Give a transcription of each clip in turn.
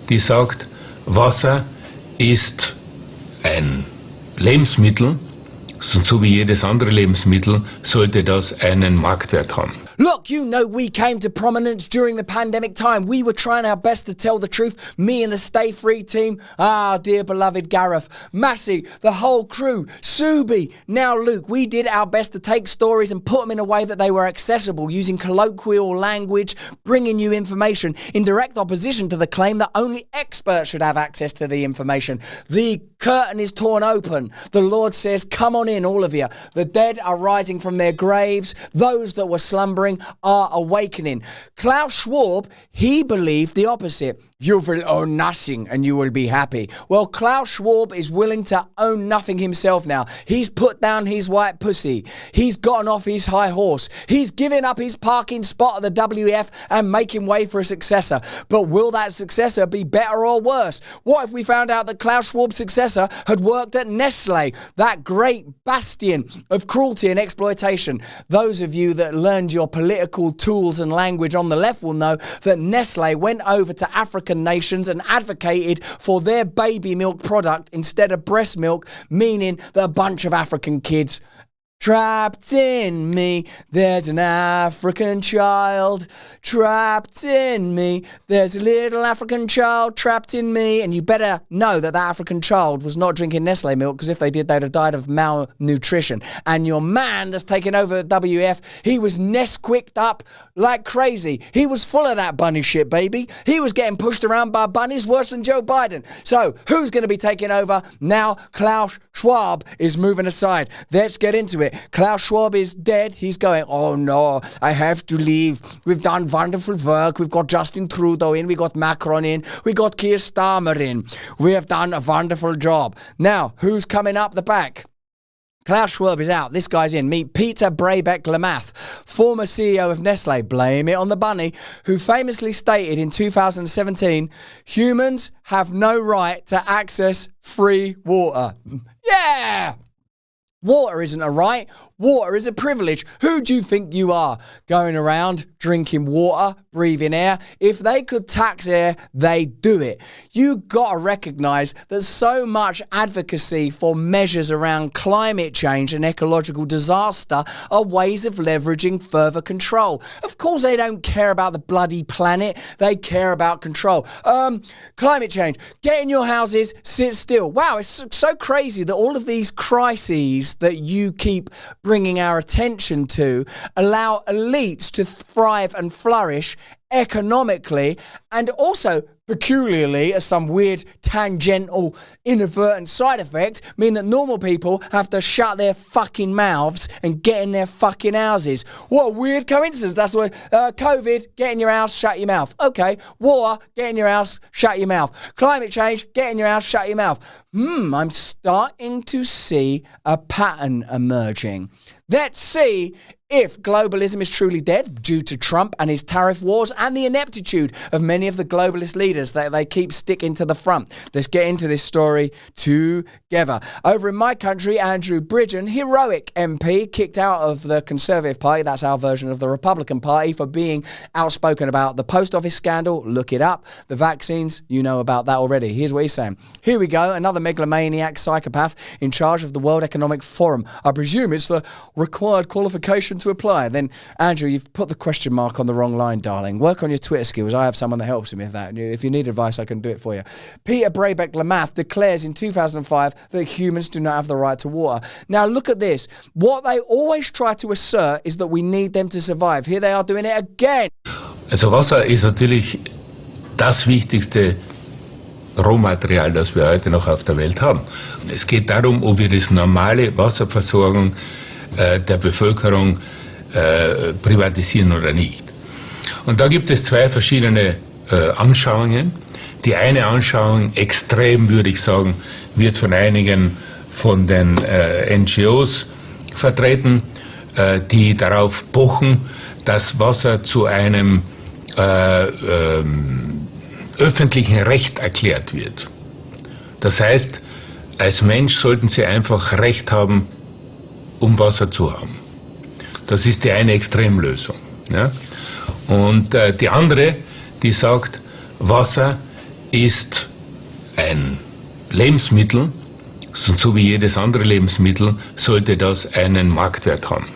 die sagt, Wasser ist ein Lebensmittel, so wie jedes andere Lebensmittel sollte das einen Marktwert haben. Look, you know we came to prominence during the pandemic time. We were trying our best to tell the truth. Me and the Stay Free team. Ah, dear beloved Gareth, Massey, the whole crew, Subi, now Luke. We did our best to take stories and put them in a way that they were accessible, using colloquial language, bringing you information in direct opposition to the claim that only experts should have access to the information. The curtain is torn open. The Lord says, come on in, all of you. The dead are rising from their graves. Those that were slumbering are awakening. Klaus Schwab, he believed the opposite. You will own nothing and you will be happy. Well, Klaus Schwab is willing to own nothing himself now. He's put down his white pussy. He's gotten off his high horse. He's given up his parking spot at the WEF and making way for a successor. But will that successor be better or worse? What if we found out that Klaus Schwab's successor had worked at Nestle, that great bastion of cruelty and exploitation? Those of you that learned your political tools and language on the left will know that Nestle went over to African nations and advocated for their baby milk product instead of breast milk, meaning that a bunch of African kids trapped in me, there's an African child trapped in me, there's a little African child trapped in me, and you better know that that African child was not drinking Nestle milk, because if they did, they'd have died of malnutrition. And your man that's taken over the WF, he was Nesquicked up like crazy. He was full of that bunny shit, baby. He was getting pushed around by bunnies worse than Joe Biden. So who's going to be taking over now? Klaus Schwab is moving aside. Let's get into it. Klaus Schwab is dead. He's going, oh no, I have to leave. We've done wonderful work. We've got Justin Trudeau in. We got Macron in. We got Keir Starmer in. We have done a wonderful job. Now, who's coming up the back? Klaus Schwab is out. This guy's in. Meet Peter Brabeck-Lamath, former CEO of Nestle, blame it on the bunny, who famously stated in 2017, humans have no right to access free water. Yeah! Water isn't a right. Water is a privilege. Who do you think you are, going around drinking water, breathing air? If they could tax air, they'd do it. You got to recognise that so much advocacy for measures around climate change and ecological disaster are ways of leveraging further control. Of course, they don't care about the bloody planet. They care about control. Climate change. Get in your houses, sit still. Wow, it's so crazy that all of these crises that you keep bringing our attention to allow elites to thrive and flourish economically, and also peculiarly, as some weird tangential inadvertent side effect, mean that normal people have to shut their fucking mouths and get in their fucking houses. What a weird coincidence. That's what COVID, get in your house, shut your mouth. Okay, water, get in your house, shut your mouth. Climate change, get in your house, shut your mouth. I'm starting to see a pattern emerging. Let's see if globalism is truly dead due to Trump and his tariff wars and the ineptitude of many of the globalist leaders that they keep sticking to the front. Let's get into this story together. Over in my country, Andrew Bridgen, heroic MP, kicked out of the Conservative Party, that's our version of the Republican Party, for being outspoken about the post office scandal. Look it up. The vaccines, you know about that already. Here's what he's saying. Here we go, another megalomaniac psychopath in charge of the World Economic Forum. I presume it's the required qualification to apply. Then, Andrew, you've put the question mark on the wrong line, darling. Work on your Twitter skills. I have someone that helps me with that. If you need advice, I can do it for you. Peter Brabeck-Lamath declares in 2005 that humans do not have the right to water. Now, look at this. What they always try to assert is that we need them to survive. Here they are doing it again. Also Wasser ist natürlich das wichtigste Rohmaterial, das wir heute noch auf der Welt haben. Es geht darum, ob wir das normale Wasserversorgung der Bevölkerung privatisieren oder nicht. Und da gibt es zwei verschiedene Anschauungen. Die eine Anschauung, extrem würde ich sagen, wird von einigen von den NGOs vertreten, die darauf pochen, dass Wasser zu einem öffentlichen Recht erklärt wird. Das heißt, als Mensch sollten Sie einfach Recht haben, um Wasser zu haben. Das ist die eine Extremlösung. Ja? Und die andere, die sagt, Wasser ist ein Lebensmittel, so wie jedes andere Lebensmittel sollte das einen Marktwert haben.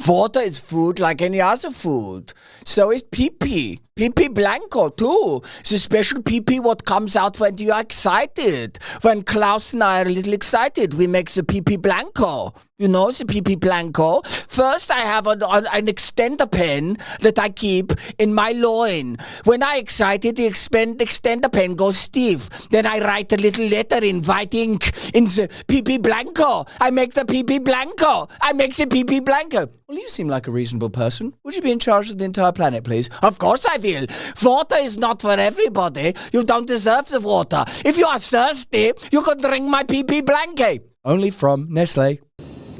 Water is food like any other food. So is pee-pee. Pee-pee blanco too. It's a special pee-pee what comes out when you are excited. When Klaus and I are a little excited, we make the pee-pee blanco. You know the pee-pee blanco? First I have an extender pen that I keep in my loin. When I excited, the extender pen goes stiff. Then I write a little letter in white ink in the pee-pee blanco. I make the pee-pee blanco. I make the pee-pee blanco. Well, you seem like a reasonable person. Would you be in charge of the entire planet, please? Of course I will. Water is not for everybody. You don't deserve the water. If you are thirsty, you can drink my pee-pee blanket. Only from Nestle.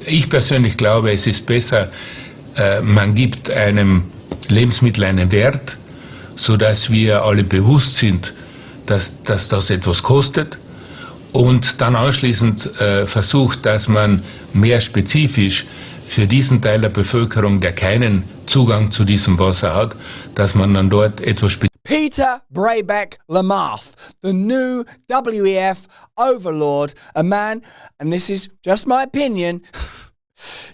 Ich persönlich glaube, es ist besser, man gibt einem Lebensmittel einen Wert, sodass wir alle bewusst sind, dass das etwas kostet, und dann anschließend versucht, dass man mehr spezifisch für diesen Teil der Bevölkerung, der keinen Zugang zu diesem Wasser hat, dass man dann dort etwas Peter Brabeck Lamarth, the new WEF overlord, a man, and this is just my opinion,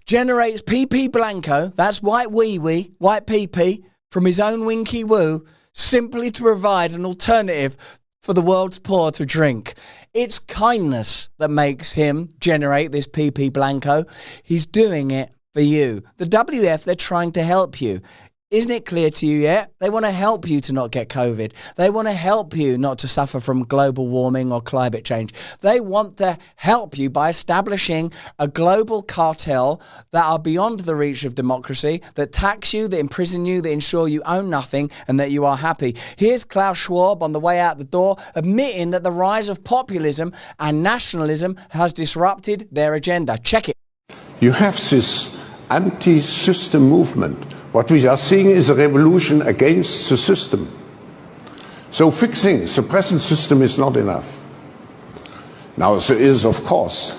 generates PP Blanco, that's white wee-wee, white PP, from his own winky woo, simply to provide an alternative for the world's poor to drink. It's kindness that makes him generate this PP Blanco. He's doing it for you. The WEF, they're trying to help you. Isn't it clear to you yet? They want to help you to not get COVID. They want to help you not to suffer from global warming or climate change. They want to help you by establishing a global cartel that are beyond the reach of democracy, that tax you, that imprison you, that ensure you own nothing and that you are happy. Here's Klaus Schwab on the way out the door admitting that the rise of populism and nationalism has disrupted their agenda. Check it. You have this anti-system movement. What we are seeing is a revolution against the system. So fixing the present system is not enough. Now there is, of course,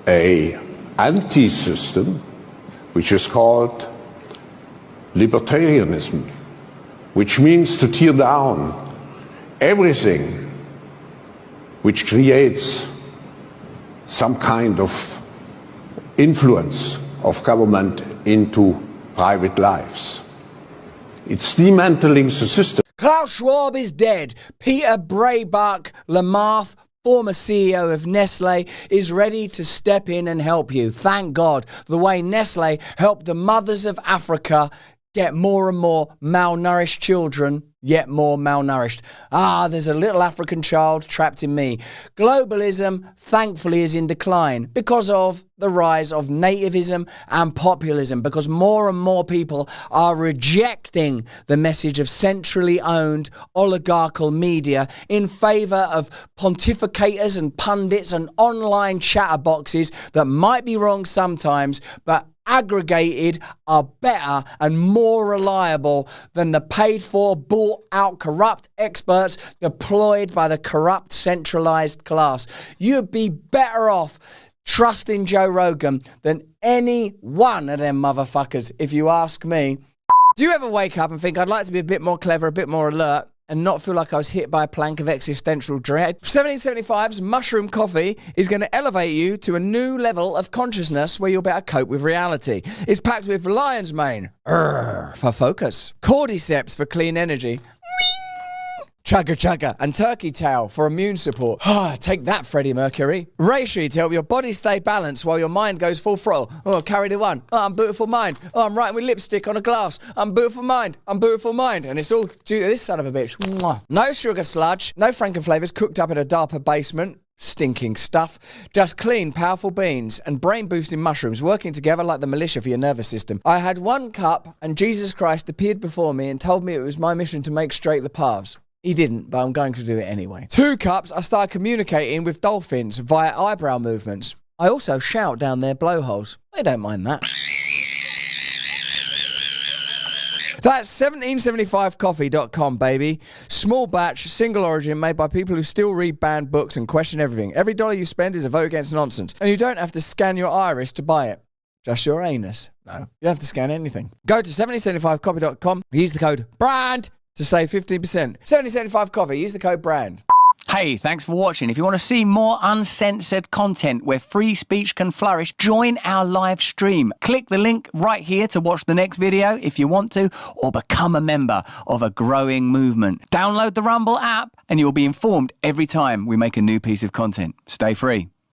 an anti-system which is called libertarianism, which means to tear down everything which creates some kind of influence of government into private lives. It's dismantling the system. Klaus Schwab is dead. Peter Brabeck Lamarth, former CEO of Nestle, is ready to step in and help you. Thank God. The way Nestle helped the mothers of Africa get more and more malnourished children, yet more malnourished. There's a little African child trapped in me. Globalism, thankfully, is in decline because of the rise of nativism and populism, because more and more people are rejecting the message of centrally owned oligarchical media in favour of pontificators and pundits and online chatterboxes that might be wrong sometimes, but aggregated are better and more reliable than the paid-for, bought-out corrupt experts deployed by the corrupt centralised class. You'd be better off trusting Joe Rogan than any one of them motherfuckers, if you ask me. Do you ever wake up and think, I'd like to be a bit more clever, a bit more alert, and not feel like I was hit by a plank of existential dread? 1775's mushroom coffee is going to elevate you to a new level of consciousness where you'll better cope with reality. It's packed with lion's mane for focus, cordyceps for clean energy, chugga chugga, and turkey tail for immune support. Take that, Freddie Mercury. Reishi to help your body stay balanced while your mind goes full throttle. Carry the one. I'm beautiful mind. I'm writing with lipstick on a glass. I'm beautiful mind. I'm beautiful mind. And it's all due to this son of a bitch. Mwah. No sugar sludge. No Frankenflavors cooked up in a DARPA basement. Stinking stuff. Just clean, powerful beans and brain-boosting mushrooms working together like the militia for your nervous system. I had one cup and Jesus Christ appeared before me and told me it was my mission to make straight the paths. He didn't, but I'm going to do it anyway. 2 cups, I started communicating with dolphins via eyebrow movements. I also shout down their blowholes. They don't mind that. That's 1775coffee.com, baby. Small batch, single origin, made by people who still read banned books and question everything. Every dollar you spend is a vote against nonsense. And you don't have to scan your iris to buy it. Just your anus. No, you don't have to scan anything. Go to 1775coffee.com, use the code BRAND to save 15%. 7075 coffee. Use the code BRAND. Hey, thanks for watching. If you want to see more uncensored content where free speech can flourish, join our live stream. Click the link right here to watch the next video if you want to, or become a member of a growing movement. Download the Rumble app and you'll be informed every time we make a new piece of content. Stay free.